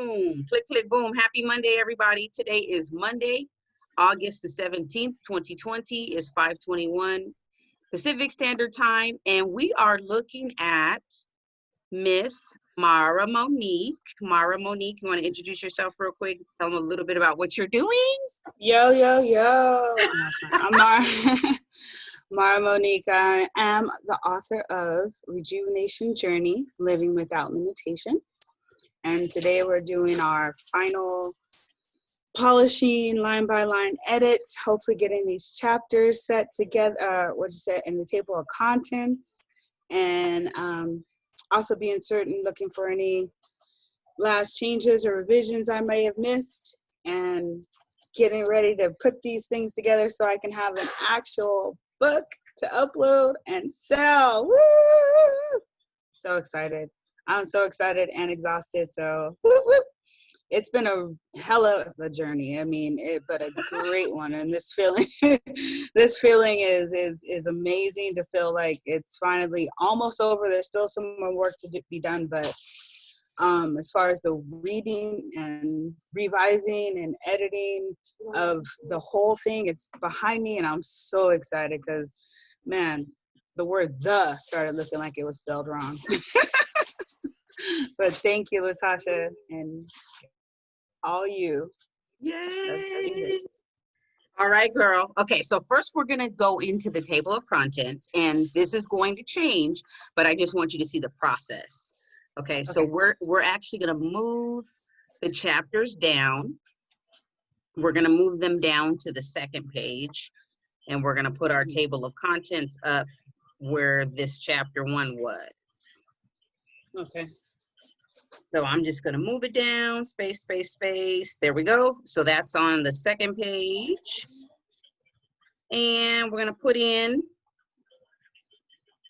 Boom. Click, click, boom. Happy Monday, everybody. Today is Monday, August the 17th, 2020. It's 5:21 Pacific Standard Time, and we are looking at Miss LaMara Monique. LaMara Monique, you want to introduce yourself real quick? Tell them a little bit about what you're doing. Yo. No, I'm LaMara Monique. I am the author of Rejuvenation Journey, Living Without Limitations. And today we're doing our final polishing line by line edits, hopefully getting these chapters set together, in the table of contents, and also being certain, looking for any last changes or revisions I may have missed, and getting ready to put these things together so I can have an actual book to upload and sell. Woo! So excited. I'm so excited and exhausted. So it's been a hell of a journey. I mean, but a great one. And this feeling, is amazing to feel like it's finally almost over. There's still some more work to be done, but as far as the reading and revising and editing of the whole thing, it's behind me, and I'm so excited because, man, the word "the" started looking like it was spelled wrong. But thank you, Latasha, and all you. Yay! Let's do this. All right, girl. Okay, so first we're going to go into the table of contents, and this is going to change, but I just want you to see the process. Okay, so we're actually going to move the chapters down. We're going to move them down to the second page, and we're going to put our table of contents up where this chapter 1 was. Okay. So I'm just going to move it down, space, space, space. There we go. So that's on the second page. And we're going to put in,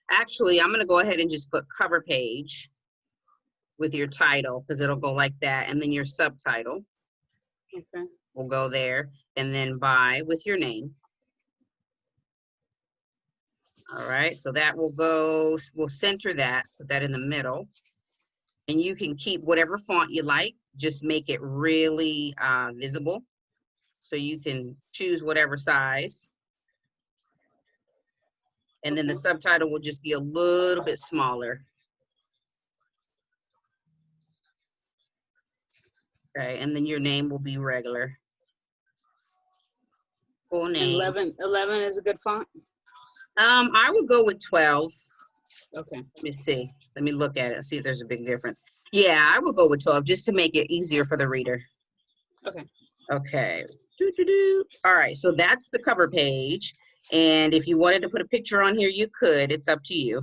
actually, I'm going to go ahead and just put cover page with your title, because it'll go like that, and then your subtitle will go there, and then by with your name. All right, so that will go, we'll center that, put that in the middle, and you can keep whatever font you like, just make it really visible, so you can choose whatever size, and then the subtitle will just be a little bit smaller. Okay, and then your name will be regular. Full name. 11 is a good font? I would go with 12. Okay. Let me see. Let me look at it, see if there's a big difference. Yeah, I would go with 12 just to make it easier for the reader. Okay. Okay. All right, so that's the cover page. And if you wanted to put a picture on here, you could. It's up to you.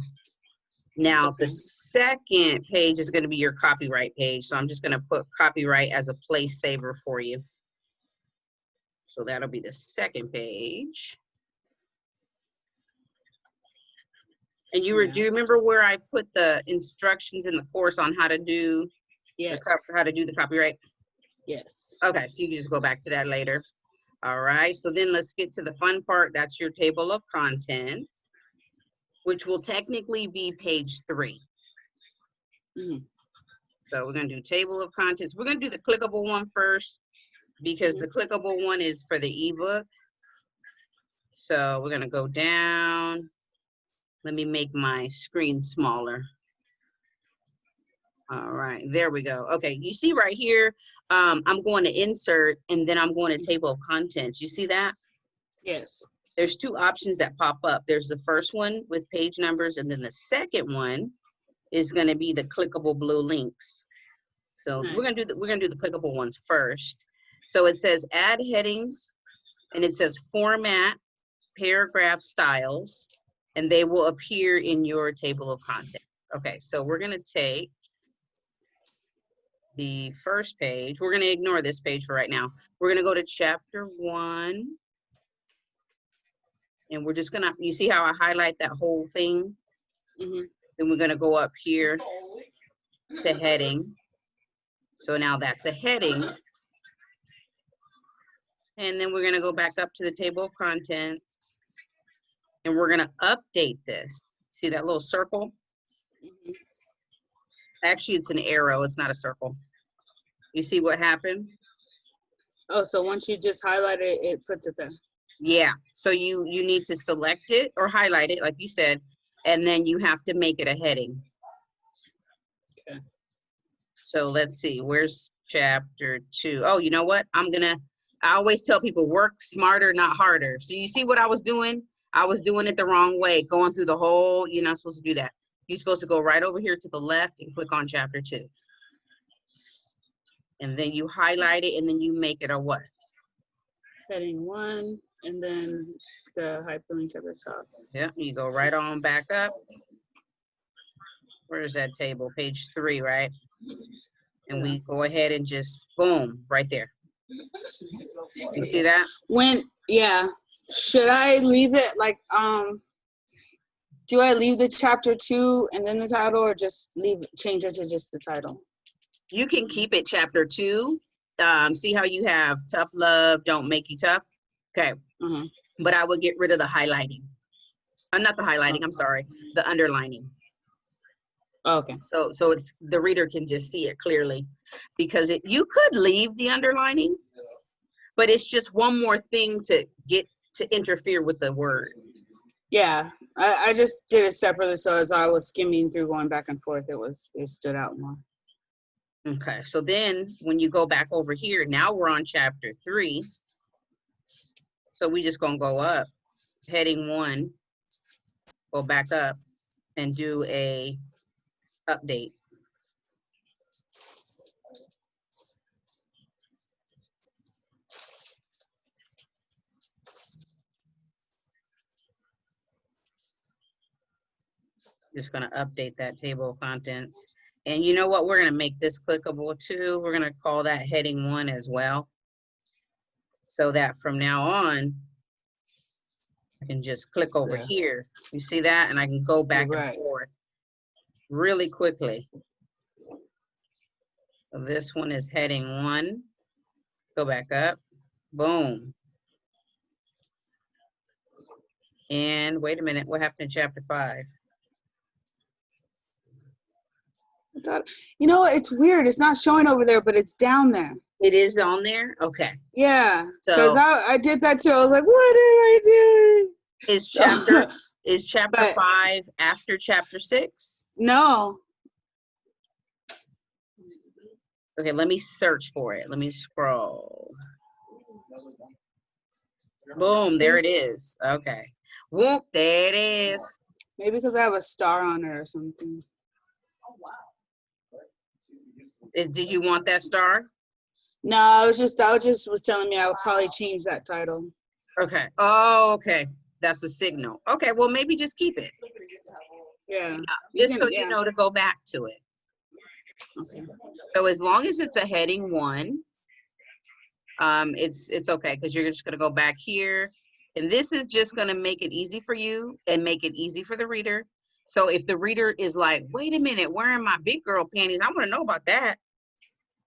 Now, the second page is going to be your copyright page. So I'm just going to put copyright as a place saver for you. So that'll be the second page. And do you remember where I put the instructions in the course on how to do the copyright? Yes. Okay, so you can just go back to that later. All right, so then let's get to the fun part. That's your table of contents, which will technically be page 3. So we're going to do table of contents. We're going to do the clickable one first, because the clickable one is for the ebook. So we're going to go down. Let me make my screen smaller. All right, there we go. Okay, you see right here, I'm going to insert, and then I'm going to table of contents. You see that? Yes. There's 2 options that pop up. There's the first one with page numbers, and then the second one is going to be the clickable blue links. So we're going to do the clickable ones first. So it says add headings, and it says format paragraph styles, and they will appear in your table of contents. Okay, so we're going to take the first page. We're going to ignore this page for right now. We're going to go to chapter 1. And we're just going to, you see how I highlight that whole thing? Then we're going to go up here to heading. So now that's a heading. And then we're going to go back up to the table of contents. And we're going to update this. See that little circle? Actually, it's an arrow. It's not a circle. You see what happened? Oh, so once you just highlight it, it puts it there. Yeah, so you need to select it or highlight it, like you said, and then you have to make it a heading. Okay. So let's see, where's chapter 2? Oh, you know what? I always tell people work smarter, not harder. So you see what I was doing? I was doing it the wrong way, going through the whole, you're not supposed to do that. You're supposed to go right over here to the left and click on chapter 2. And then you highlight it and then you make it a what? Heading 1, and then the hyperlink at the top. Yeah, you go right on back up. Where's that table? Page 3, right? And Yeah. we go ahead and just boom, right there. You see that? Yeah. Should I leave it like, do I leave the chapter 2 and then the title, or just change it to just the title? You can keep it chapter 2. See how you have tough love, don't make you tough? Okay. But I would get rid of the highlighting. Not the highlighting, I'm sorry, the underlining. Okay. So it's the reader can just see it clearly, because you could leave the underlining, but it's just one more thing to get to interfere with the word. Yeah, I just did it separately, so as I was skimming through, going back and forth, it stood out more. Okay, so then when you go back over here, now we're on chapter 3. So we just gonna go up, heading 1, go back up and do a update. Just gonna update that table of contents. And you know what? We're gonna make this clickable too. We're gonna call that heading 1 as well. So that from now on, I can just click over here. You see that? And I can go back and forth really quickly. So this one is heading 1. Go back up. Boom. And wait a minute, what happened in chapter 5? You know, it's weird. It's not showing over there, but it's down there. It is on there? Okay. Yeah, because So I did that too. I was like, what am I doing? Is chapter 5 after chapter 6? No. Okay, let me search for it. Let me scroll. Boom, there it is. Okay. Whoop, there it is. Maybe because I have a star on it or something. Did you want that star? No, that was telling me I would probably change that title. Okay. Oh, okay. That's the signal. Okay, well, maybe just keep it. Yeah. Just so you know to go back to it. Okay. So as long as it's a heading 1, it's okay, because you're just going to go back here. And this is just going to make it easy for you and make it easy for the reader. So if the reader is like, wait a minute, where are my big girl panties? I want to know about that.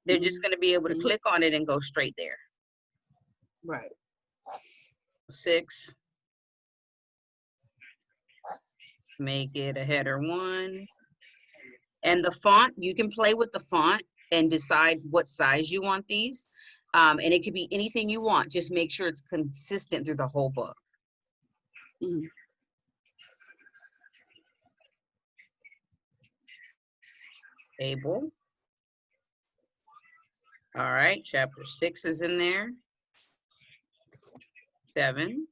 They're just going to be able to click on it and go straight there. Right. 6. Make it a header 1. And the font, you can play with the font and decide what size you want these. And it could be anything you want. Just make sure it's consistent through the whole book. Table. All right, chapter 6 is in there. 7.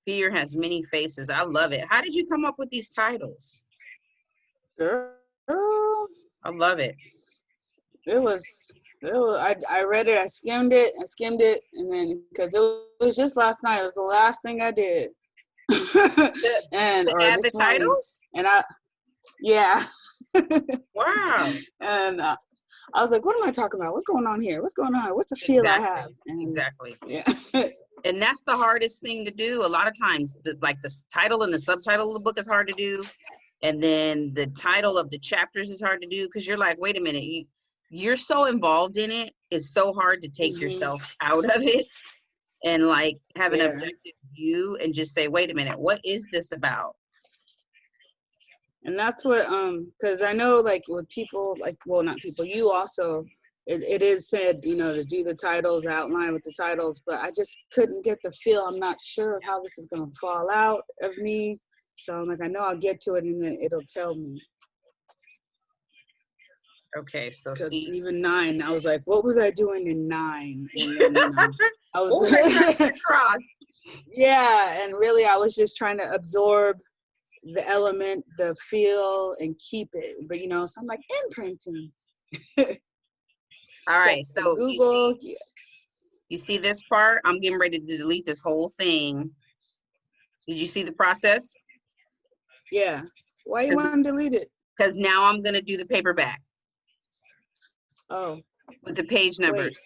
Fear has many faces. I love it. How did you come up with these titles? Girl, I love it. It was I read it, I skimmed it, and then because it was just last night, it was the last thing I did. And or add the titles? And yeah. Wow. And I was like, what am I talking about? What's going on here? What's going on? What's the feel I have? And, exactly. Yeah. And that's the hardest thing to do. A lot of times, the title and the subtitle of the book is hard to do. And then the title of the chapters is hard to do, because you're like, wait a minute, you're so involved in it. It's so hard to take yourself out of it and like have an objective view and just say, wait a minute, what is this about? And that's what, because I know like with people, like, well, not people, you also, it is said, you know, to do the titles, outline with the titles, but I just couldn't get the feel. I'm not sure of how this is going to fall out of me. So I'm like, I know I'll get to it and then it'll tell me. Okay, so Because see. even 9, I was like, what was I doing in 9? And then, you know, I was What was I trying to get across? yeah, and really I was just trying to absorb the element, the feel, and keep it. But you know, so I'm like imprinting. All right, so Google. you see this part? I'm getting ready to delete this whole thing. Did you see the process? Yeah. Why you want to delete it? Because now I'm gonna do the paperback. Oh. With the page numbers.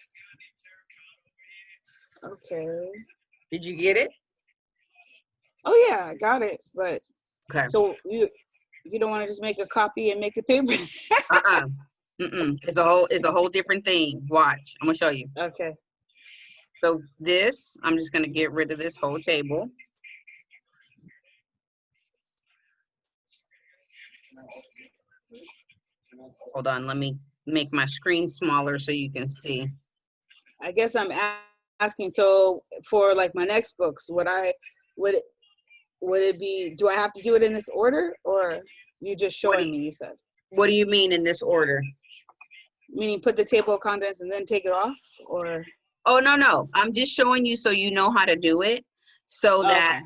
Wait. Okay. Did you get it? Oh yeah, I got it. But okay. So you don't want to just make a copy and make a paper? It's a whole different thing. Watch. I'm gonna show you. Okay. So this, I'm just gonna get rid of this whole table. Hold on, let me make my screen smaller so you can see. I guess I'm asking, so for like my next books, would it be, do I have to do it in this order, or you just showing me, you said? What do you mean in this order? Meaning put the table of contents and then take it off, or? Oh, no. I'm just showing you so you know how to do it. So that,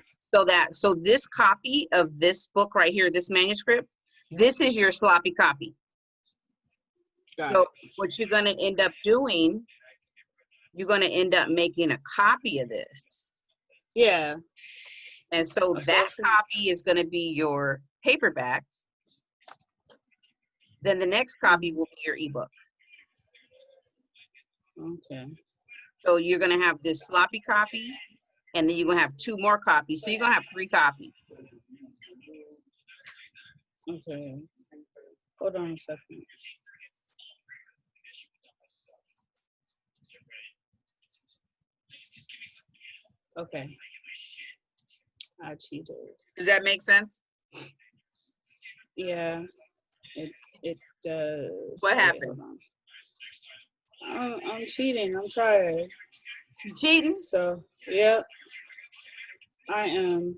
so this copy of this book right here, this manuscript, this is your sloppy copy. So what you're gonna end up doing, you're gonna end up making a copy of this. Yeah. And so that copy is gonna be your paperback. Then the next copy will be your ebook. Okay. So you're gonna have this sloppy copy, and then you're gonna have 2 more copies. So you're gonna have 3 copies. Okay. Hold on a second. Okay. I cheated. Does that make sense? Yeah, it does. What happened? I'm cheating. I'm tired. You cheating? So, yeah, I am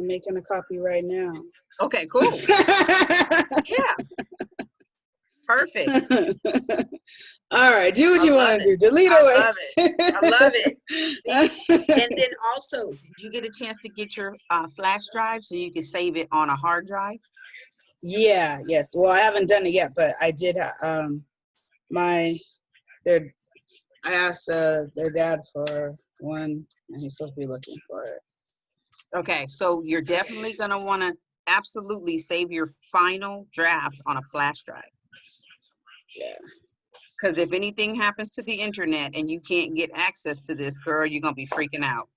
making a copy right now. Okay, cool. Yeah. Perfect. All right, do what you want to do. Delete away. I love it. I love it. See? And then also, did you get a chance to get your flash drive so you can save it on a hard drive? Yeah. Yes. Well, I haven't done it yet, but I did. I asked their dad for one, and he's supposed to be looking for it. Okay, so you're definitely gonna want to absolutely save your final draft on a flash drive. Yeah. Because if anything happens to the internet and you can't get access to this, girl, you're gonna be freaking out.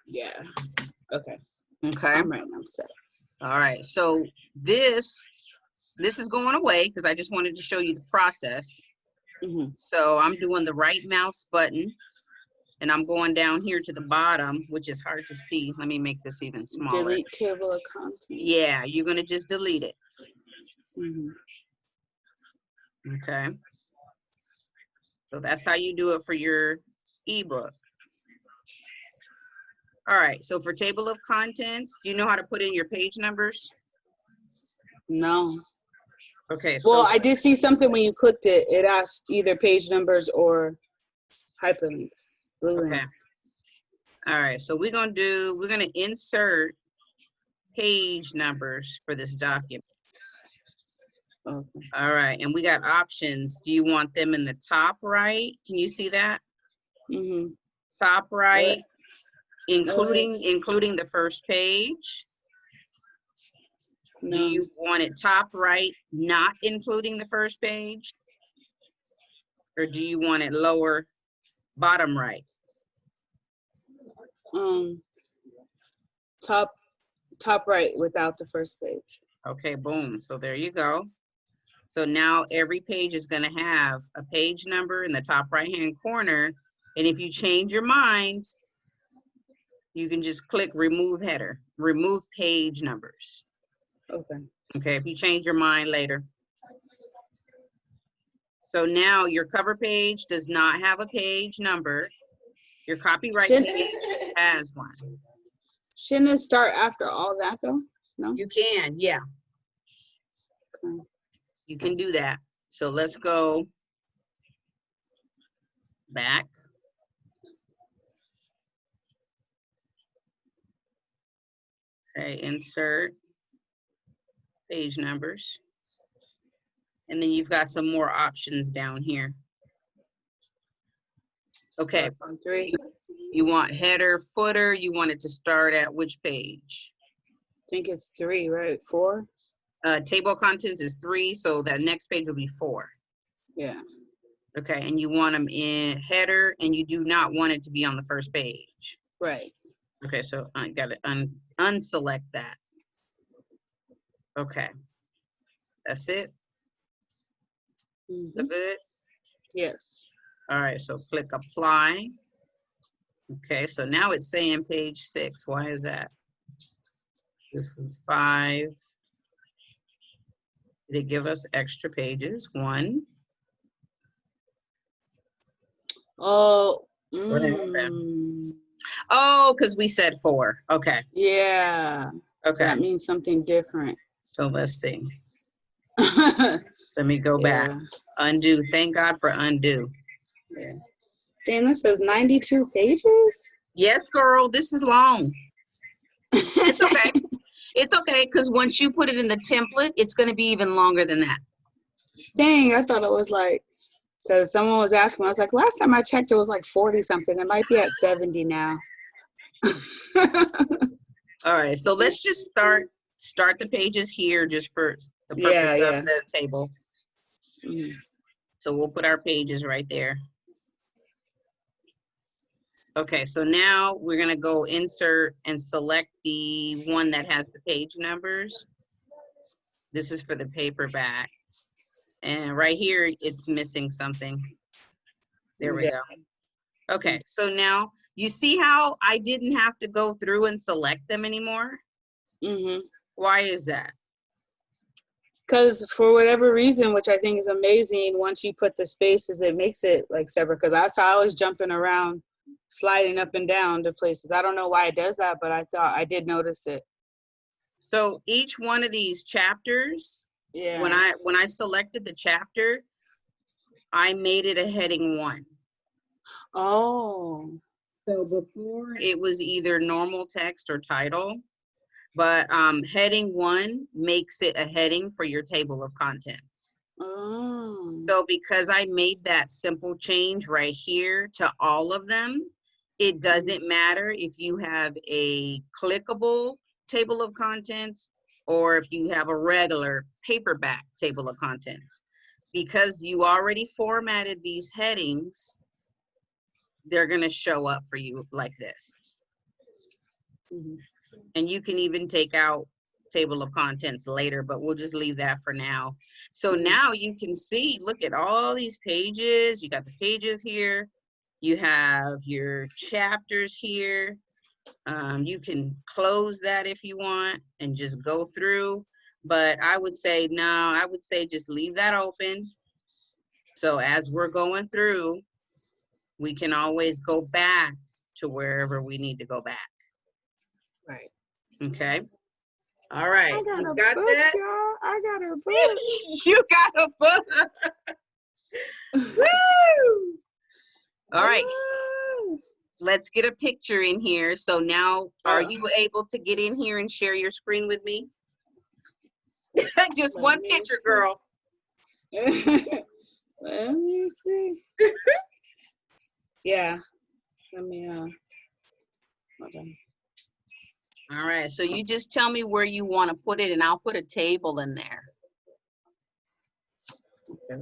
Yeah. Okay. Okay. I'm right. I'm set. All right. So this is going away because I just wanted to show you the process. So I'm doing the right mouse button, and I'm going down here to the bottom, which is hard to see. Let me make this even smaller. Delete table of contents. Yeah, you're gonna just delete it. Okay. So that's how you do it for your ebook. All right, so for table of contents, do you know how to put in your page numbers? No. Okay. So, well, I did see something when you clicked it. It asked either page numbers or hyperlinks. Okay. All right, so we're gonna insert page numbers for this document. Okay. All right, and we got options. Do you want them in the top right? Can you see that? Top right, including the first page. No. Do you want it top right, not including the first page? Or do you want it lower, bottom right? Top right without the first page. Okay, boom. So there you go. So now every page is going to have a page number in the top right-hand corner. And if you change your mind, you can just click remove header, remove page numbers. Okay. Okay, if you change your mind later. So now your cover page does not have a page number. Your copyright page has one. Shouldn't it start after all that though? No? You can, yeah. Okay. You can do that. So let's go back. Okay, insert page numbers. And then you've got some more options down here. Okay, Start on 3. you want header, footer, you want it to start at which page? I think it's 3, right? 4? Table of contents is 3, so that next page will be 4. Yeah. Okay, and you want them in header, and you do not want it to be on the first page. Right. Okay, so I gotta unselect that. Okay, that's it. Mm-hmm. Good. Yes. All right, so click apply. Okay, so now it's saying page 6. Why is that? This was 5. Did it give us extra pages? 1. Oh. What happened? Oh, because we said 4. Okay. Yeah. So Okay. that means something different. So let's see. Let me go back. Undo. Thank God for undo. Yeah. Dang, this says 92 pages? Yes, girl, this is long. It's okay. It's okay, because once you put it in the template, it's going to be even longer than that. Dang, I thought it was like, because someone was asking, I was like, last time I checked, it was like 40 something. It might be at 70 now. All right, so let's just start the pages here just for the purpose of the table. Mm. So we'll put our pages right there. Okay, so now we're gonna go insert and select the one that has the page numbers. This is for the paperback. And right here, it's missing something. There we go. Okay, so now you see how I didn't have to go through and select them anymore? Mm-hmm. Why is that? Because for whatever reason, which I think is amazing, once you put the spaces, it makes it like separate. Because that's how I was jumping around, sliding up and down to places. I don't know why it does that, but I thought I did notice it. So each one of these chapters, when I selected the chapter, I made it a heading 1. Oh. So before it was either normal text or title, but heading 1 makes it a heading for your table of contents. Oh. So because I made that simple change right here to all of them, it doesn't matter if you have a clickable table of contents or if you have a regular paperback table of contents. Because you already formatted these headings, they're going to show up for you like this. Mm-hmm. And you can even take out table of contents later, but we'll just leave that for now. So now you can see, look at all these pages. You got the pages here. You have your chapters here. You can close that if you want and just go through. But I would say, no, I would say just leave that open. So as we're going through, we can always go back to wherever we need to go back. Right. Okay. All right. I got You a got book, that? y'all. I got a book. You got a book. Woo! All right. Let's get a picture in here. So now, are you able to get in here and share your screen with me? Just one picture, girl. Let me see. Yeah. Let me hold on. All right. So you just tell me where you want to put it, and I'll put a table in there. Okay.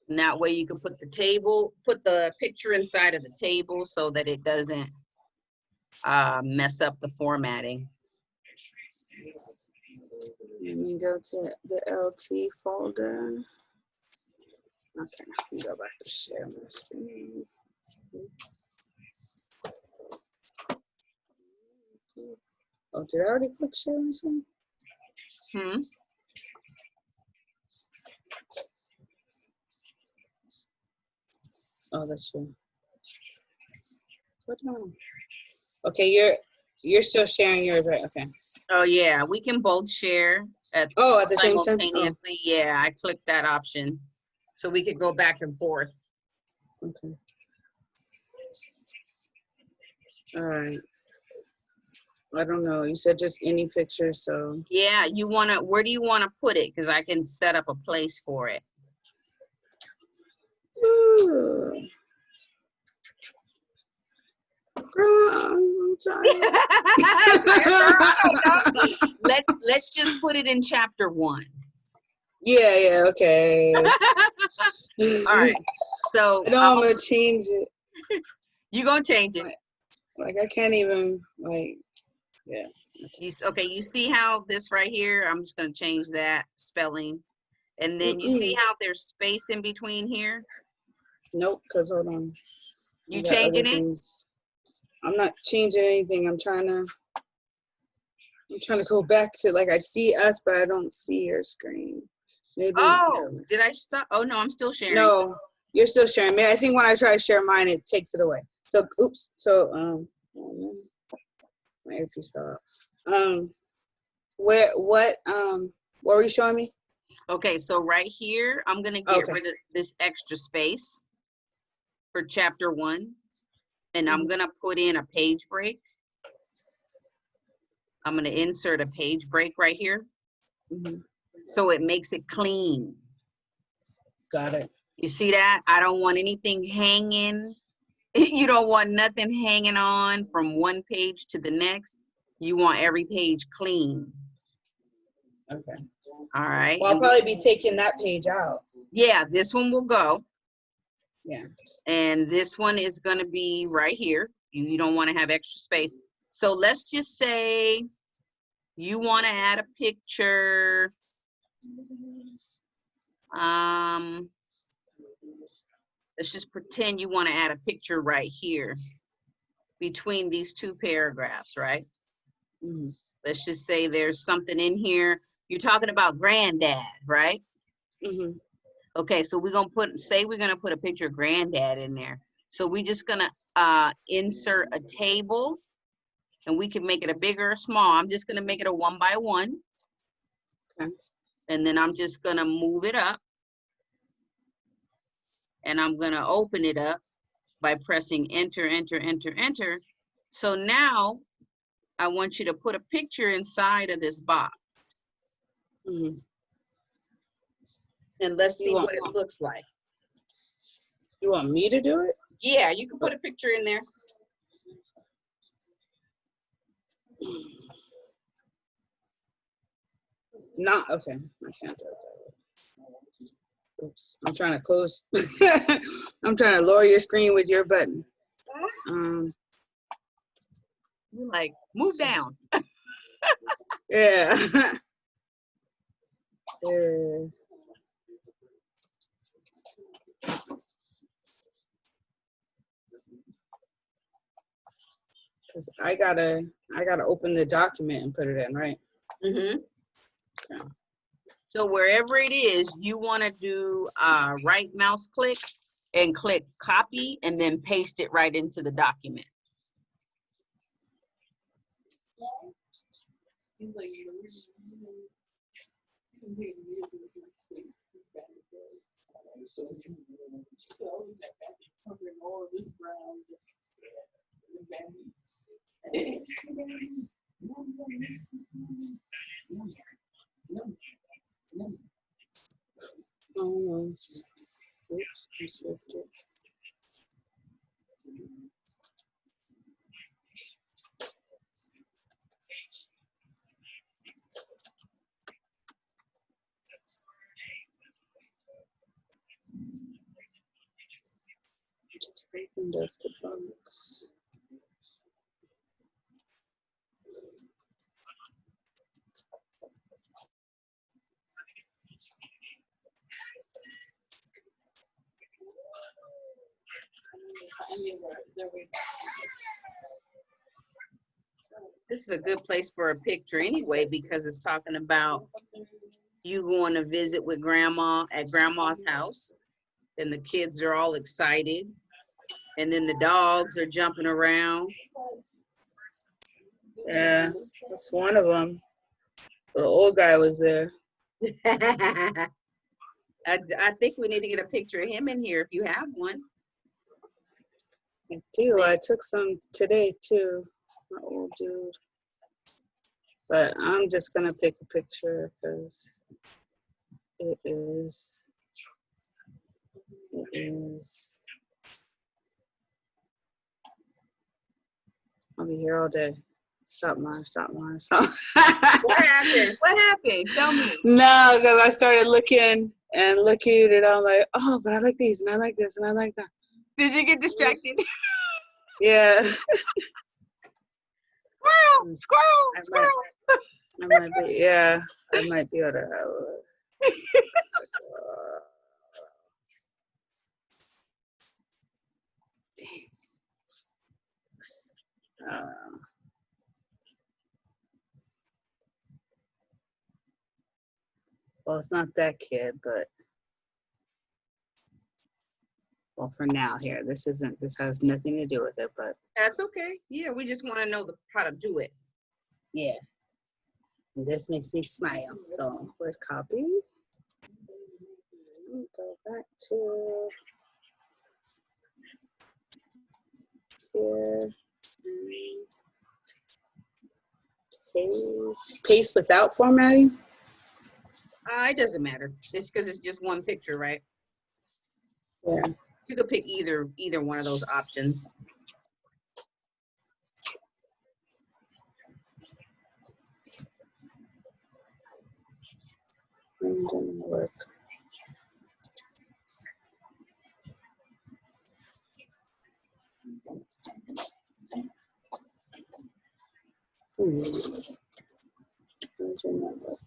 And that way you can put the table, put the picture inside of the table so that it doesn't mess up the formatting. Let me go to the LT folder. Okay, let me go back to share my screen. Oops. Oh, did I already click share on this one? Oh, that's you. Go down. Okay, you're still sharing yours, right? Okay. Oh yeah, we can both share at the same time. simultaneously. Yeah, I clicked that option, so we could go back and forth. Okay. All right. I don't know. You said just any picture, so. Yeah, you wanna, where do you wanna put it? Because I can set up a place for it. Ooh. Girl, I'm tired. Let's just put it in chapter 1. Yeah, okay. All right. So No, I'm gonna change it. You gonna change it? Like I can't even yeah. Okay, you see how this right here? I'm just gonna change that spelling, and then you see how there's space in between here. Nope, cause hold on. You changing it? I'm not changing anything. I'm trying to go back to, like, I see us, but I don't see your screen. Maybe. Oh, did I stop? Oh no, I'm still sharing. No, you're still sharing. I think when I try to share mine, it takes it away. So, oops. So, my earpiece fell out. What were you showing me? Okay, so right here, I'm gonna get rid of this extra space for chapter 1, and I'm gonna put in a page break. I'm gonna insert a page break right here, so it makes it clean. Got it. You see that? I don't want anything hanging. You don't want nothing hanging on from one page to the next. You want every page clean. Okay. All right. Well, I'll probably be taking that page out. Yeah, this one will go. Yeah. And this one is going to be right here. You don't want to have extra space. So let's just say you want to add a picture. Let's just pretend you want to add a picture right here between these 2 paragraphs, right? Let's just say there's something in here. You're talking about granddad, right? Okay, so we're gonna we're gonna put a picture of granddad in there. So we're just gonna insert a table, and we can make it a bigger or small. I'm just gonna make it a 1 by 1. Okay. And then I'm just gonna move it up, and I'm gonna open it up by pressing enter, enter, enter, enter. So now I want you to put a picture inside of this box. And let's see what it looks like. You want me to do it? Yeah, you can put a picture in there. Not okay. I can't do it. Oops. I'm trying to close. I'm trying to lower your screen with your button. You're like, move down. Yeah. Yeah. Cause I gotta open the document and put it in, right? Okay. So wherever it is, you want to do right mouse click and click copy, and then paste it right into the document. Oops, I switched it. Just opened up the box. This is a good place for a picture anyway, because it's talking about you going to visit with grandma at grandma's house, and the kids are all excited, and then the dogs are jumping around. Yeah, that's one of them. The old guy was there. I think we need to get a picture of him in here if you have one. I do. I took some today too. My old dude. But I'm just gonna pick a picture because it is. I'll be here all day. Stop. What happened? What happened? Tell me. No, because I started looking at it. I'm like, oh, but I like these, and I like this, and I like that. Did you get distracted? Yeah. Squirrel. I might be. Yeah, I might be able to. Well, it's not that kid, but well, for now, here, this has nothing to do with it, but that's okay. Yeah, we just want to know how to do it. Yeah, and this makes me smile. So where's copy? Go back to here. Paste without formatting. It doesn't matter. Just because it's just one picture, right? Yeah. You could pick either one of those options. Didn't work. Didn't work.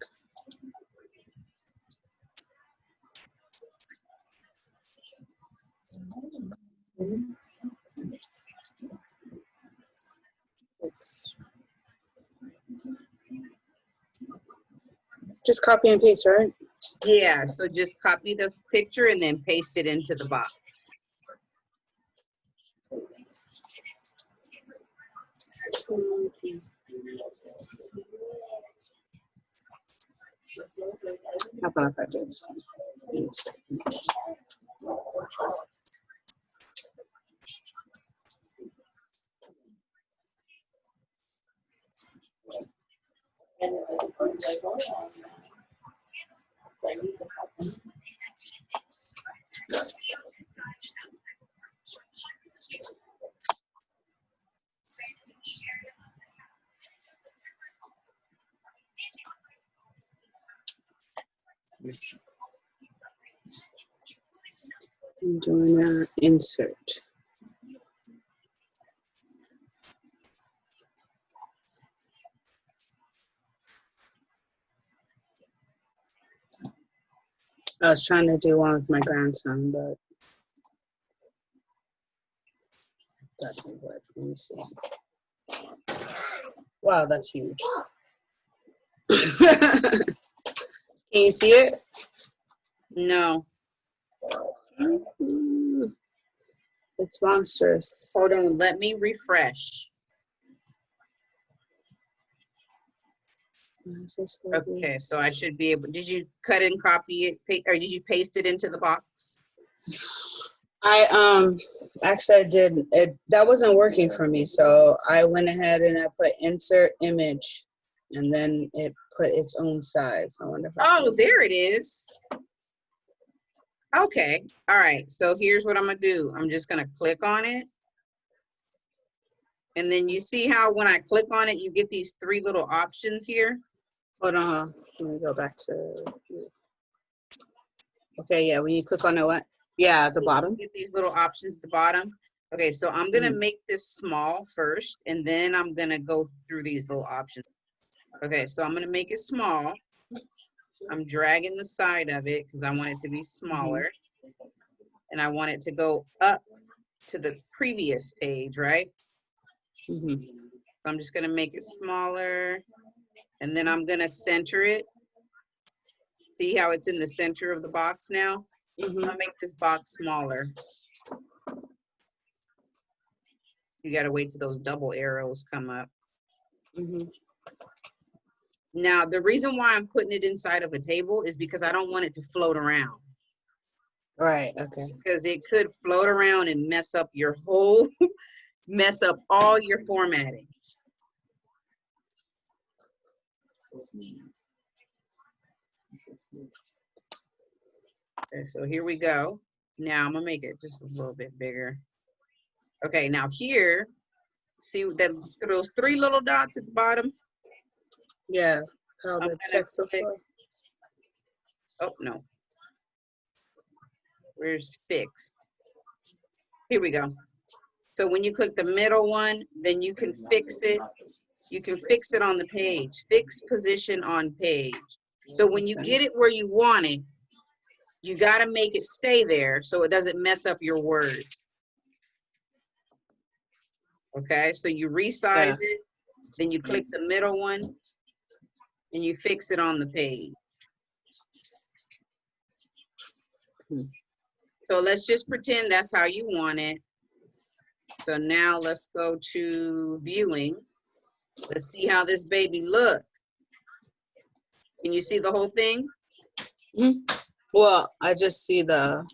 Just copy and paste, right? Yeah, so just copy the picture and then paste it into the box. How about if I do this? I'm doing an insert. I was trying to do one with my grandson, but that didn't work. Let me see. Wow, that's huge. Can you see it? No. It's monstrous. Hold on, let me refresh. Okay, so I should be able, did you cut and copy it, or did you paste it into the box? Actually I did it. That wasn't working for me, so I went ahead and I put insert image, and then it put its own size. I wonder if there it is. Okay, all right, so here's what I'm gonna do. I'm just gonna click on it, and then you see how when I click on it, you get these three little options here. Hold on, let me go back to. Okay, yeah, when you click on it, what? Yeah, at the bottom. You get these little options at the bottom. Okay, so I'm gonna make this small first, and then I'm gonna go through these little options. Okay, so I'm gonna make it small. I'm dragging the side of it because I want it to be smaller. And I want it to go up to the previous page, right? I'm just gonna make it smaller, and then I'm gonna center it. See how it's in the center of the box now? Mm-hmm. I'll make this box smaller. You gotta wait till those double arrows come up. Mm-hmm. Now, the reason why I'm putting it inside of a table is because I don't want it to float around. Right, okay. Because it could float around and mess up your whole, mess up all your formatting. Okay, so here we go. Now I'm gonna make it just a little bit bigger. Okay, now here, see that those three little dots at the bottom? Yeah, how I'm the gonna text will click- flow. Oh, no. Where's fixed? Here we go. So when you click the middle one, then you can fix it. You can fix it on the page. Fix position on page. So when you get it where you want it, you got to make it stay there so it doesn't mess up your words. Okay, so you resize it, then you click the middle one, and you fix it on the page. So let's just pretend that's how you want it. So now let's go to viewing. Let's see how this baby looks. Can you see the whole thing? Mm-hmm. Well, I just see the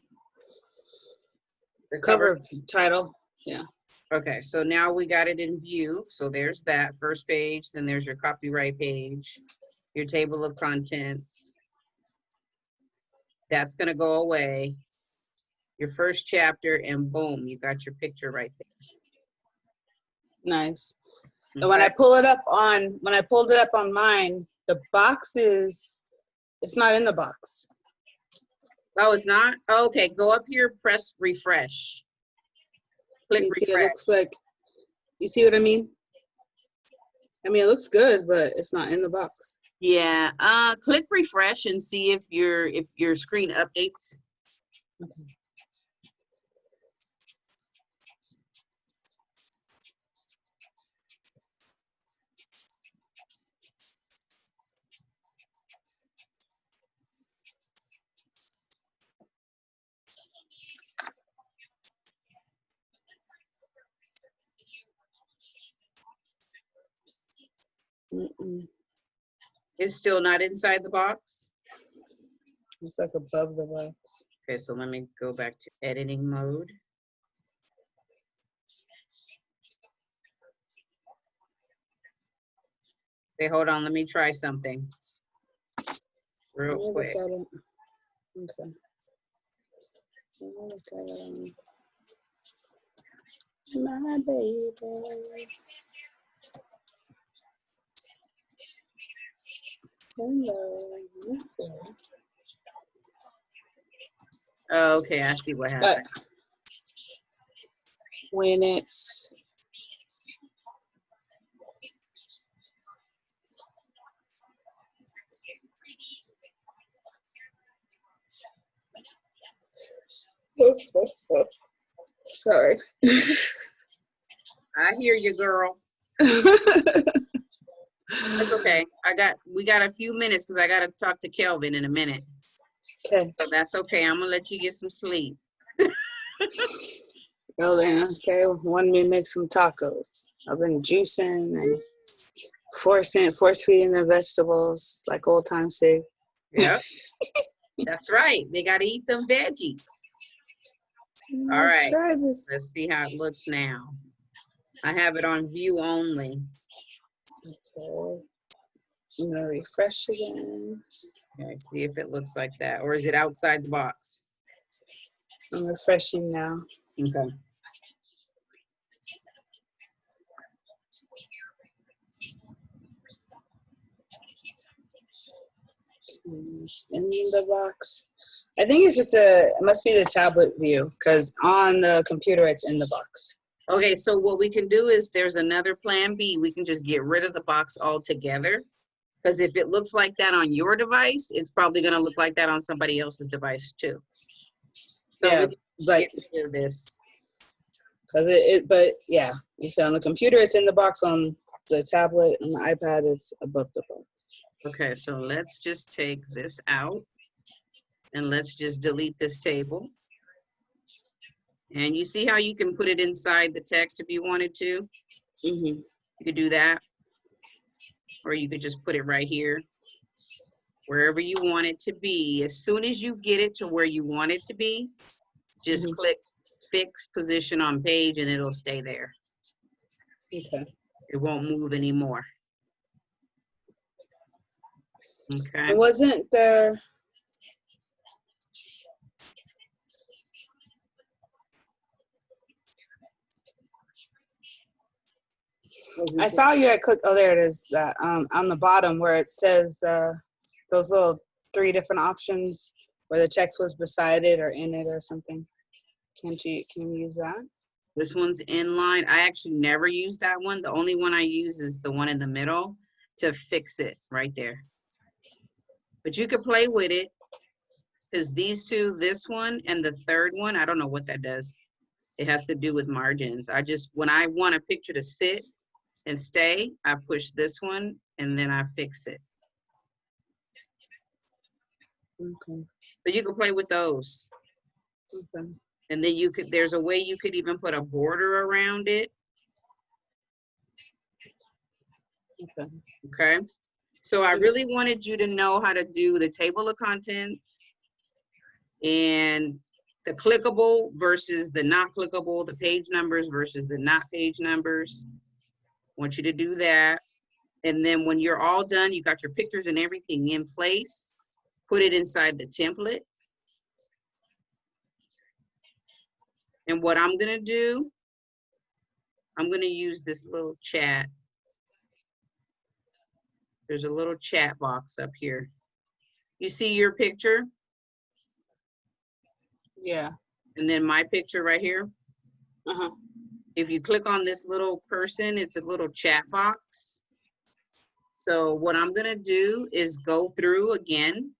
cover title. Yeah. Okay, so now we got it in view. So there's that first page, then there's your copyright page, your table of contents. That's gonna go away. Your first chapter, and boom, you got your picture right there. Nice. Okay. And when I pulled it up on mine, the box is, it's not in the box. Oh, it's not? Okay, go up here, press refresh. Click You see, refresh. it looks like, you see what I mean? I mean, it looks good, but it's not in the box. Yeah, click refresh and see if your screen updates. Okay. Mm-mm. It's still not inside the box? It's like above the box. Okay, so let me go back to editing mode. Okay, hold on, let me try something real quick. Okay. Look at it. My baby. Hello. Oh, okay, I see what happened. But when it's sorry. I hear you, girl. That's okay. We got a few minutes because I got to talk to Kelvin in a minute. Okay. So that's okay. I'm gonna let you get some sleep. Well then, okay. Wanted me to make some tacos. I've been juicing and force feeding the vegetables like old time Sig. Yep. That's right. They got to eat them veggies. All right. Try this. Let's see how it looks now. I have it on view only. Okay. I'm gonna refresh again. Okay, see if it looks like that. Or is it outside the box? I'm refreshing now. Okay. It's in the box. I think it's just it must be the tablet view because on the computer it's in the box. Okay, so what we can do is there's another plan B. We can just get rid of the box altogether. Because if it looks like that on your device, it's probably going to look like that on somebody else's device too. So yeah, but get rid of this. because but yeah, you said on the computer it's in the box. On the tablet and the iPad, it's above the box. Okay, so let's just take this out and let's just delete this table. And you see how you can put it inside the text if you wanted to? Mm-hmm. You could do that. Or you could just put it right here, wherever you want it to be. As soon as you get it to where you want it to be, just click fix position on page and it'll stay there. Okay. It won't move anymore. Okay. And wasn't there... I saw you at click. Oh, there it is. That on the bottom where it says those little 3 different options where the text was beside it or in it or something. Can you use that? This one's inline. I actually never use that one. The only one I use is the one in the middle to fix it right there. But you could play with it because these two, this one and the third one, I don't know what that does. It has to do with margins. When I want a picture to sit and stay, I push this one and then I fix it. Okay. So you can play with those. Okay. And then there's a way you could even put a border around it. Okay. Okay. So I really wanted you to know how to do the table of contents and the clickable versus the not clickable, the page numbers versus the not page numbers. I want you to do that. And then when you're all done, you got your pictures and everything in place, put it inside the template. And what I'm gonna do, I'm gonna use this little chat. There's a little chat box up here. You see your picture? Yeah. And then my picture right here. Uh-huh. If you click on this little person, it's a little chat box. So what I'm gonna do is go through again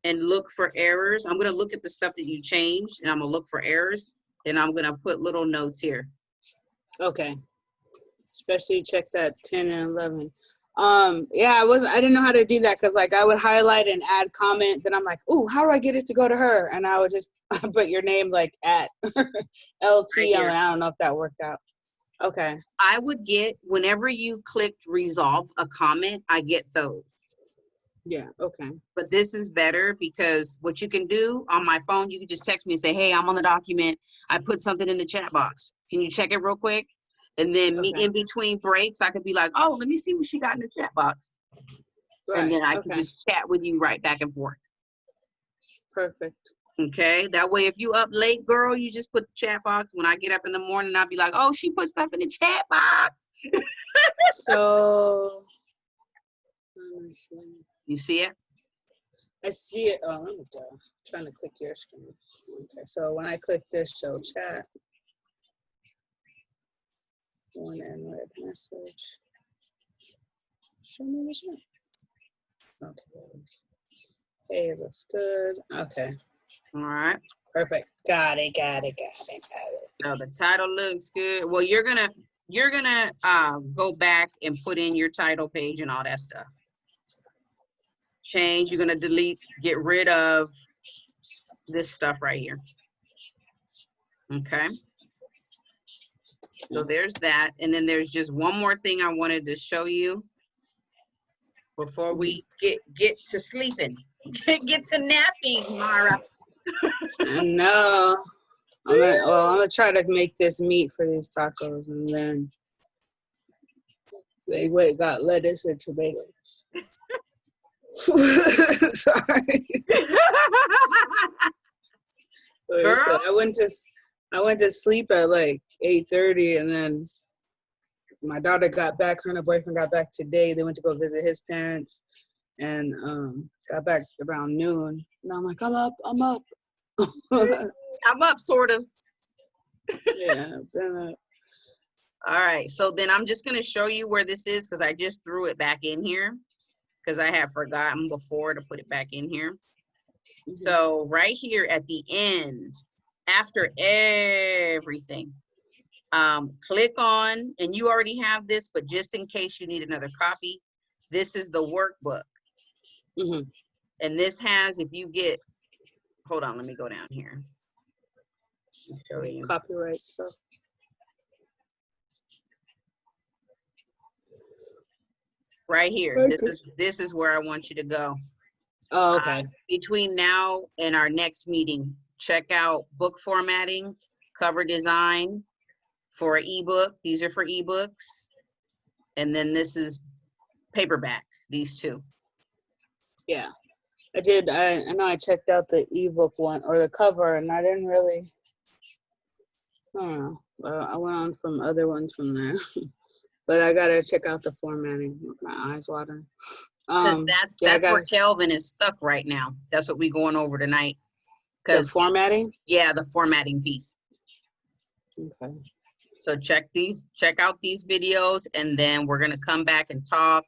and look for errors. I'm gonna look at the stuff that you changed and I'm gonna look for errors and I'm gonna put little notes here. Okay. Especially check that 10 and 11. Yeah, I didn't know how to do that because like I would highlight and add comment. Then I'm like, ooh, how do I get it to go to her? And I would just put your name like at LT. Right I don't know if that worked out. Okay. I would get, whenever you clicked resolve a comment, I get those. Yeah, okay. But this is better because what you can do on my phone, you can just text me and say, hey, I'm on the document. I put something in the chat box. Can you check it real quick? And then me in between breaks, I could be like, oh, let me see what she got in the chat box. Right. And then I can just chat with you right back and forth. Perfect. Okay, that way if you up late, girl, you just put the chat box. When I get up in the morning, I'll be like, oh, she put stuff in the chat box. So, let me see. You see it? I see it. Oh, I'm trying to click your screen. Okay, so when I click this show chat, one and red message. Show me the chat. Okay, hey, it looks good. Okay. All right. Perfect. Got it. So the title looks good. Well, you're gonna go back and put in your title page and all that stuff. Change. You're gonna delete, get rid of this stuff right here. Okay. So there's that, and then there's just one more thing I wanted to show you before we get to sleeping. Get to napping, Mara. No. I'm gonna try to make this meat for these tacos, and then they got lettuce and tomatoes. Sorry. Girl? So I went to sleep at like 8:30, and then my daughter got back. Her and her boyfriend got back today. They went to go visit his parents, and got back around noon. And I'm like, I'm up. I'm up, sort of. Yeah, I've been up. All right, so then I'm just gonna show you where this is because I just threw it back in here because I had forgotten before to put it back in here. Mm-hmm. So right here at the end, after everything, Click on, and you already have this, but just in case you need another copy, this is the workbook. Mm-hmm. And this has, if you get, hold on, let me go down here. I'll show you. Copyright stuff. Right here. Okay. This is where I want you to go. Oh, okay. Between now and our next meeting, check out book formatting, cover design for an ebook. These are for ebooks. And then this is paperback, these two. Yeah. I did. I know I checked out the ebook one or the cover, and I didn't really. I don't know. I went on from other ones from there, but I gotta check out the formatting. My eyes watering. Because Yeah, I that's where got Kelvin is stuck right now. That's what we're going over tonight. the formatting. Yeah, the formatting piece. Okay. So check out these videos, and then we're gonna come back and talk.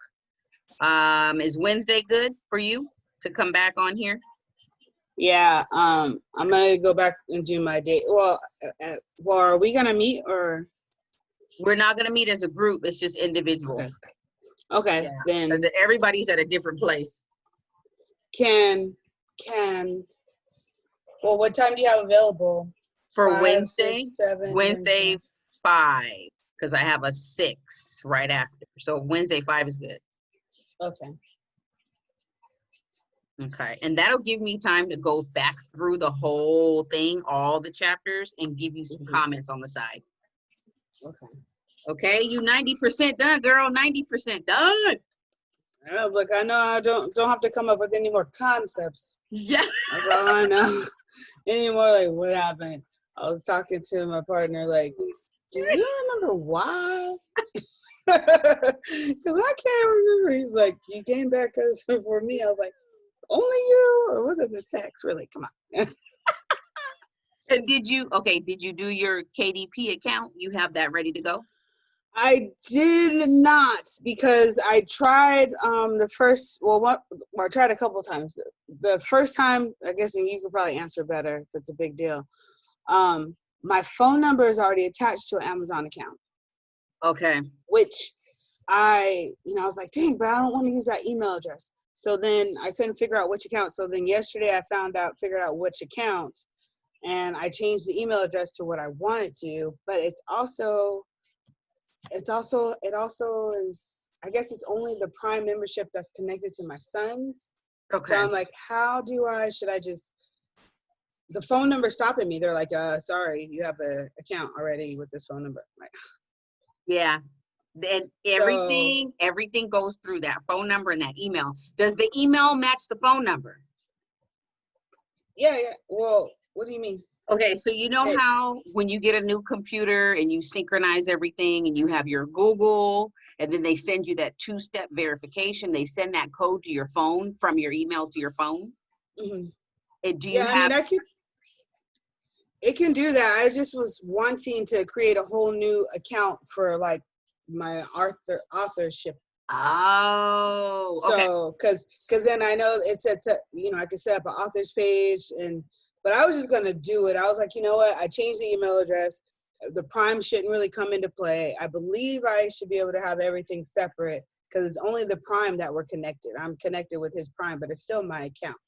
Is Wednesday good for you to come back on here? Yeah. I'm gonna go back and do my date. Well, are we gonna meet or? We're not gonna meet as a group. It's just individual. Okay. Okay. Yeah. Then Everybody's at a different place. can well, what time do you have available? For 5, Wednesday, 6, 7. Wednesday 5, because I have a 6 right after. So Wednesday 5 is good. Okay. Okay, and that'll give me time to go back through the whole thing, all the chapters, and give you some comments on the side. Okay. Okay, you 90% done, girl. 90% done. Yeah, look, I know I don't have to come up with any more concepts. Yeah. That's all I know. Anymore, like, what happened? I was talking to my partner, like, do you remember why? Because I can't remember. He's like, you came back because for me. I was like, only you? Or was it the sex? Really? Come on. And did you do your KDP account? You have that ready to go? I did not, because I tried the first, I tried a couple times. The first time, I guess, and you could probably answer better if it's a big deal. My phone number is already attached to an Amazon account. Okay. Which I was like, dang, but I don't want to use that email address. So then I couldn't figure out which account. So then yesterday I figured out which account, and I changed the email address to what I wanted to, but it also is, I guess it's only the Prime membership that's connected to my son's. Okay. So I'm like, should I just, the phone number stopping me. They're like, sorry, you have an account already with this phone number. I'm like, yeah. Then everything goes through that phone number and that email. Does the email match the phone number? Yeah. Well, what do you mean? Okay, so you know how when you get a new computer and you synchronize everything and you have your Google, and then they send you that 2-step verification, they send that code to your phone from your email to your phone? Mm-hmm. And it can do that. I just was wanting to create a whole new account for like my authorship. Oh, okay. So, because then I know it said, I could set up an author's page, but I was just gonna do it. I was like, you know what? I changed the email address. The Prime shouldn't really come into play. I believe I should be able to have everything separate because it's only the Prime that we're connected. I'm connected with his Prime, but it's still my account.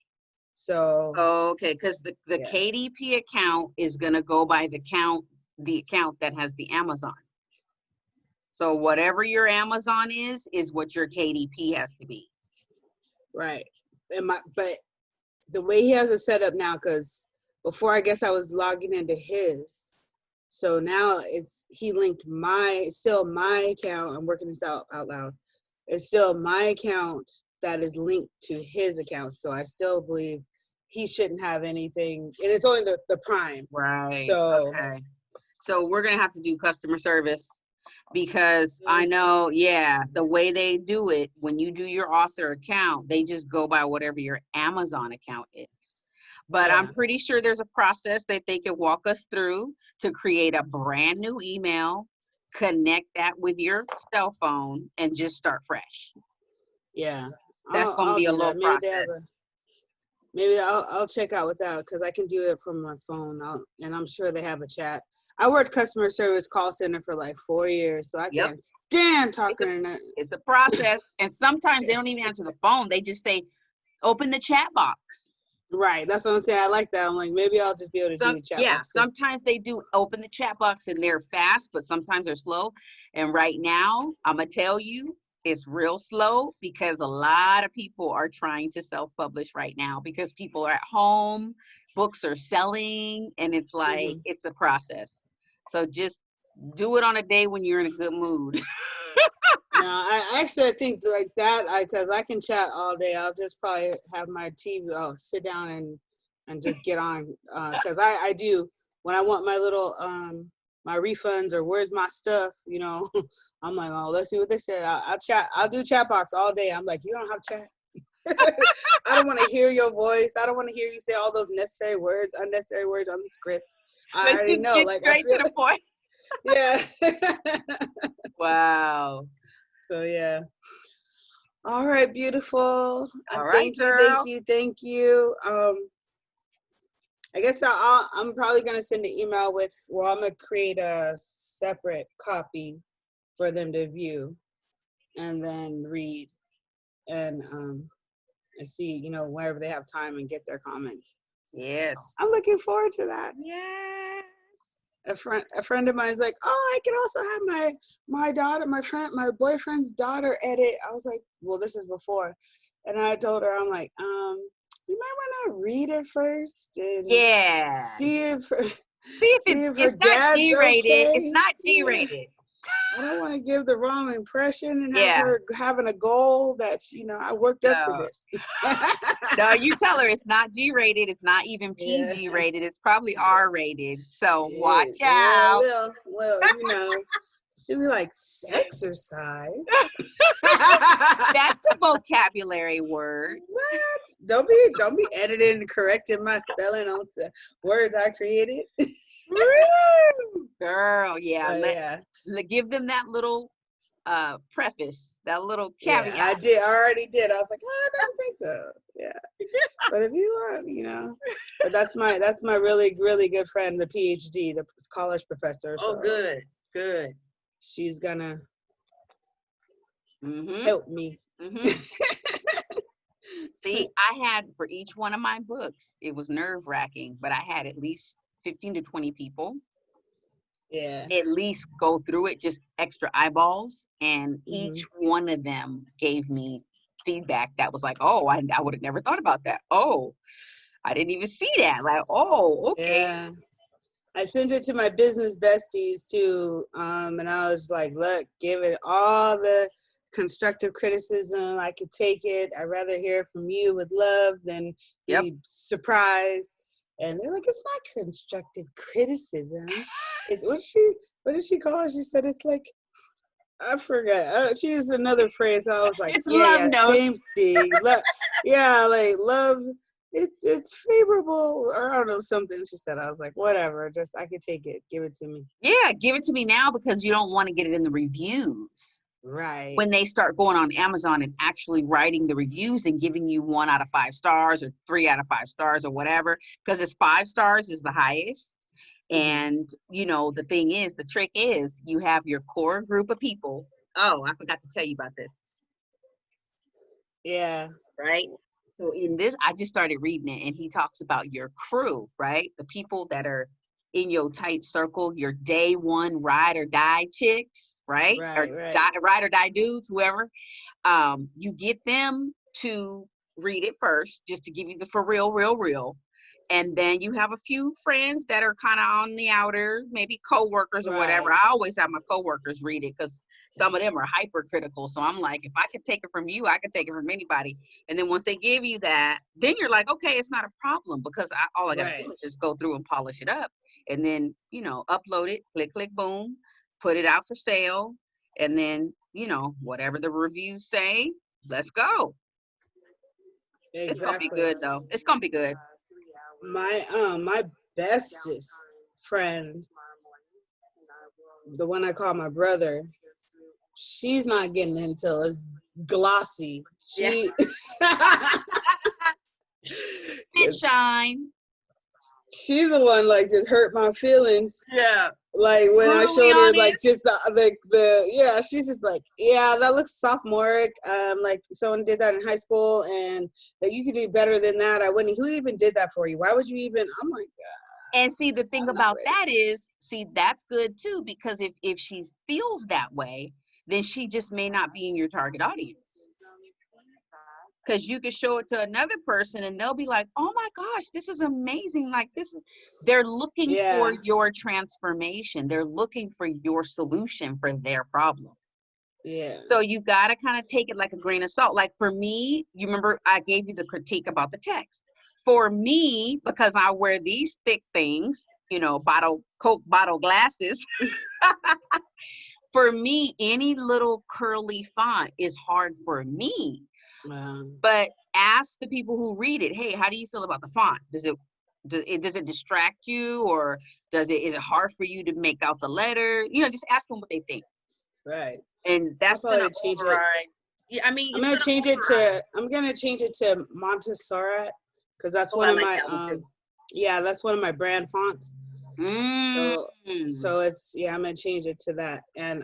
So. Okay, because the KDP account is gonna go by the account that has the Amazon. So whatever your Amazon is what your KDP has to be. Right. But the way he has it set up now, because before I guess I was logging into his. So now he linked still my account. I'm working this out loud. It's still my account that is linked to his account. So I still believe he shouldn't have anything. And it's only the Prime. Right. So. Okay. So we're going to have to do customer service. Because I know, the way they do it, when you do your author account, they just go by whatever your Amazon account is. But I'm pretty sure there's a process that they can walk us through to create a brand new email, connect that with your cell phone, and just start fresh. Yeah. That's going to be a little Maybe process. Maybe I'll check out with that because I can do it from my phone. And I'm sure they have a chat. I worked customer service call center for like 4 years, so I Yep. can't stand talking internet. It's a process. And sometimes they don't even answer the phone. They just say, open the chat box. Right. That's what I'm saying. I like that. I'm like, maybe I'll just be able to do the chat box. Sometimes they do open the chat box and they're fast, but sometimes they're slow. And right now, I'm going to tell you, it's real slow because a lot of people are trying to self-publish right now because people are at home, books are selling, and it's like, it's a process. So just do it on a day when you're in a good mood. No, I think like that, because I can chat all day. I'll just probably have my TV, sit down and just get on. Because I do, when I want my little, my refunds or where's my stuff, you know, I'm like, oh, let's see what they said. I'll do chat box all day. I'm like, you don't have chat? I don't want to hear your voice. I don't want to hear you say all those unnecessary words on the script. I already know. Get like, straight to the point. Yeah. Wow. So, yeah. All right, beautiful. All right, Thank you. I guess I'm probably going to send an email with, I'm going to create a separate copy for them to view and then read and see, you know, whenever they have time and get their comments. Yes. I'm looking forward to that. Yes. A friend of mine is like, oh, I can also have my boyfriend's daughter edit. I was like, well, this is before. And I told her, I'm like, you might want to read it first and see if it's not G-rated. okay. It's not G-rated. I don't want to give the wrong impression and have her having a goal that, you know, I worked up to this. No, you tell her it's not G-rated. It's not even PG-rated. It's probably R-rated. So watch out. Well, you know, she'll be like, sexercise. That's a vocabulary word. What? Don't be editing and correcting my spelling on words I created. Girl, give them that little preface, that little caveat. Yeah, I already did. I was like, oh, I don't think so. Yeah. But if you want, you know. But that's my really, really good friend, the PhD, the college professor. So good. She's gonna help me. See, I had for each one of my books, it was nerve-wracking, but I had at least 15 to 20 people at least go through it, just extra eyeballs, and each one of them gave me feedback that was like, oh, I would have never thought about that. Oh, I didn't even see that. Like, oh, okay. Yeah. I sent it to my business besties too, and I was like, look, give it all the constructive criticism. I could take it. I'd rather hear from you with love than be surprised. And they're like, it's not constructive criticism. It's what did she call it? She said it's like, I forgot. She used another phrase. I was like, it's love notes. Same thing. Like love. It's favorable, or I don't know, something she said. I was like, whatever. Just I could take it. Give it to me. Yeah, give it to me now because you don't want to get it in the reviews. Right. When they start going on Amazon and actually writing the reviews and giving you 1 out of 5 stars or 3 out of 5 stars or whatever, because it's 5 stars is the highest. And, you know, the trick is you have your core group of people. Oh, I forgot to tell you about this. Yeah. Right. So in this, I just started reading it and he talks about your crew, right? The people that are in your tight circle, your day one ride or die chicks, right? Ride or die dudes, whoever. You get them to read it first, just to give you the for real. And then you have a few friends that are kind of on the outer, maybe coworkers or whatever. I always have my coworkers read it because some of them are hypercritical. So I'm like, if I could take it from you, I could take it from anybody. And then once they give you that, then you're like, okay, it's not a problem because all I got to do is just go through and polish it up. And then, you know, upload it, click, boom, put it out for sale. And then, you know, whatever the reviews say, let's go. Exactly. It's going to be good, though. It's going to be good. My bestest friend, the one I call my brother, she's not getting it until it's glossy. shine. She's the one like just hurt my feelings. Yeah. Like when I Brutally showed her honest. like just the yeah, she's just like, yeah, that looks sophomoric. Like someone did that in high school and that you could do better than that. I wouldn't. Who even did that for you? Why would you even? I'm like, and see, the thing about that is, see, that's good too, because if she feels that way, then she just may not be in your target audience. Because you could show it to another person and they'll be like, oh my gosh, this is amazing. Like they're looking for your transformation. They're looking for your solution for their problem. Yeah. So you got to kind of take it like a grain of salt. Like for me, you remember I gave you the critique about the text. For me, because I wear these thick things, Coke bottle glasses. For me, any little curly font is hard for me. But ask the people who read it, hey, how do you feel about the font? Does it distract you, or is it hard for you to make out the letter? Just ask them what they think. Right. And that's gonna override. Yeah, I mean, I'm gonna change it to Montserrat because that's one of my that's one of my brand fonts. So it's I'm gonna change it to that. And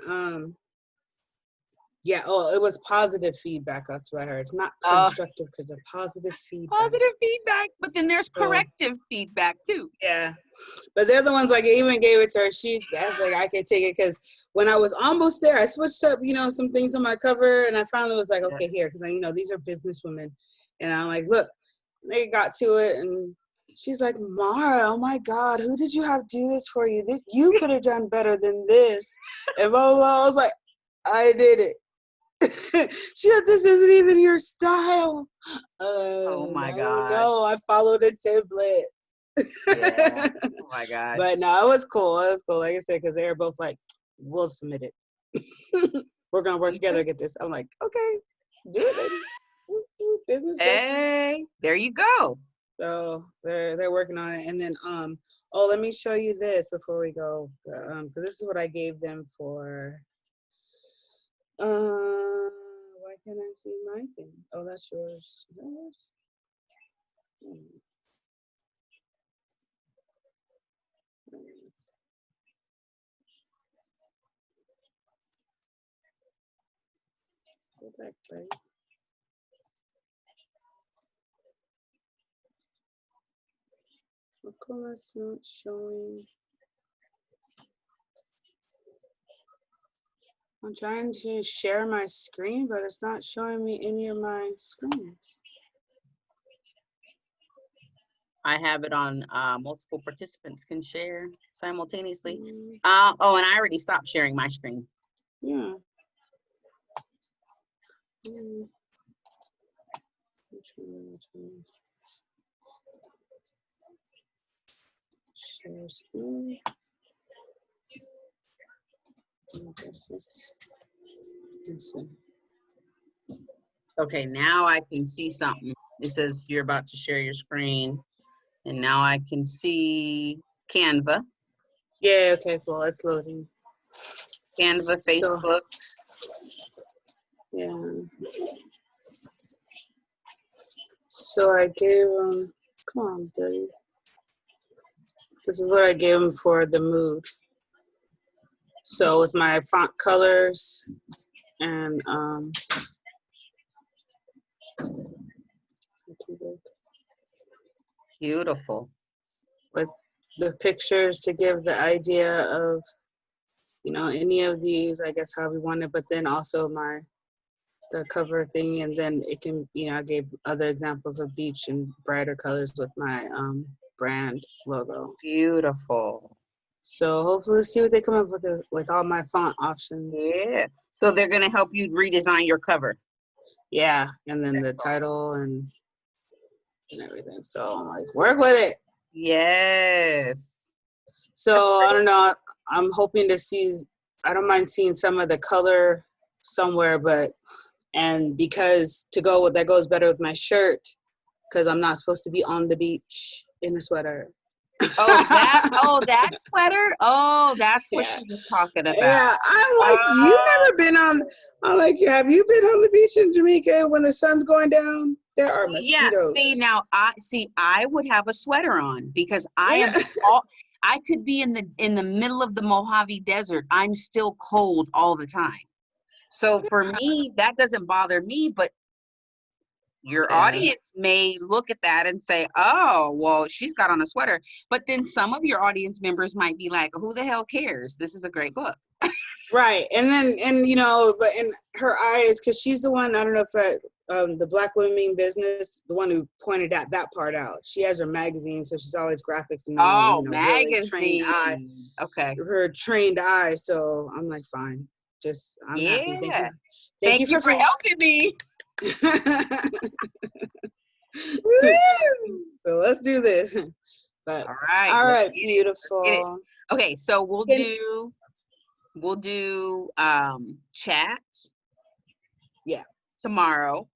it was positive feedback. That's what I heard. It's not constructive because of positive feedback. Positive feedback, but then there's corrective feedback too. Yeah, but they're the ones like I even gave it to her. That's like I can take it because when I was almost there, I switched up, some things on my cover, and I finally was like, okay, here, because these are business women, and I'm like, look, they got to it, and she's like, Mara, oh my God, who did you have do this for you? You could have done better than this, and blah blah blah. I was like, I did it. She said, this isn't even your style. Oh my God. No, I followed a template. Yeah. Oh my God. But no, it was cool. It was cool. Like I said, because they were both like, we'll submit it. We're going to work together to get this. I'm like, okay, do it, lady. Business. Hey, there you go. So they're working on it. And then, let me show you this before we go. Because this is what I gave them for. Why can't I see my thing? Oh, that's yours. Is that yours? Go back, buddy. How come that's not showing? I'm trying to share my screen, but it's not showing me any of my screens. I have it on multiple participants can share simultaneously. And I already stopped sharing my screen. Yeah. Share screen. Okay, now I can see something. It says you're about to share your screen. And now I can see Canva. Yeah, okay, cool. It's loading. Canva, Facebook. Yeah. So I gave them, come on, buddy. This is what I gave them for the mood. So with my font colors and Beautiful. With the pictures to give the idea of, any of these, I guess how we want it, but then also the cover thing, and then it can, I gave other examples of beach and brighter colors with my brand logo. Beautiful. So hopefully see what they come up with all my font options. Yeah. So they're gonna help you redesign your cover. Yeah, and then the title and everything. So I'm like, work with it. Yes. So I don't know. I'm hoping to see. I don't mind seeing some of the color somewhere, and because that goes better with my shirt, because I'm not supposed to be on the beach in a sweater. That sweater. Oh, that's what she was talking about. Yeah, I'm like, you've never been on. I'm like, have you been on the beach in Jamaica when the sun's going down? There are Yeah, mosquitoes. I would have a sweater on because Yeah. I could be in the middle of the Mojave Desert. I'm still cold all the time. So for me, that doesn't bother me, but your Yeah. audience may look at that and say, oh, well, she's got on a sweater. But then some of your audience members might be like, who the hell cares? This is a great book. Right. And you know, but in her eyes, because she's the one, I don't know if the Black Women Mean Business, the one who pointed that part out. She has her magazine, so she's always graphics and all, Oh, you know, really trained eye. magazine. Okay. Her trained eye. So I'm like, fine. Just I'm happy. Yeah. Thank you for helping me. So let's do this. But All right. all Let's right, get it. beautiful. Okay, so we'll do chat Yeah. tomorrow,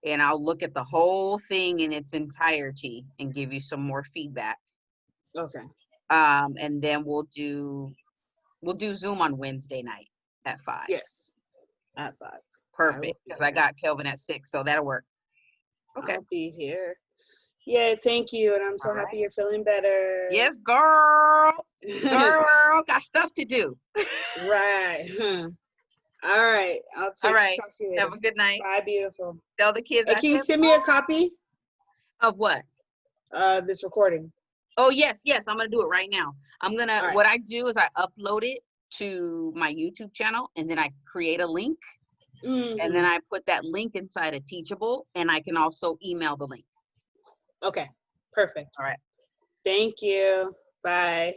and I'll look at the whole thing in its entirety and give you some more feedback. Okay. And then we'll do Zoom on Wednesday night at 5. Yes. At 5. Perfect, because I got Kelvin at 6, so that'll work. Okay. I'll be here. Yeah, thank you. And I'm so happy you're feeling better. Yes, girl. Girl, got stuff to do. Right. All right. Talk to you later. Have a good night. Bye, beautiful. Tell the kids. Hey, can you send me a copy of what? This recording. Oh, yes. I'm going to do it right now. Right. What I do is I upload it to my YouTube channel, and then I create a link. Mm-hmm. And then I put that link inside a Teachable, and I can also email the link. Okay. Perfect. All right. Thank you. Bye.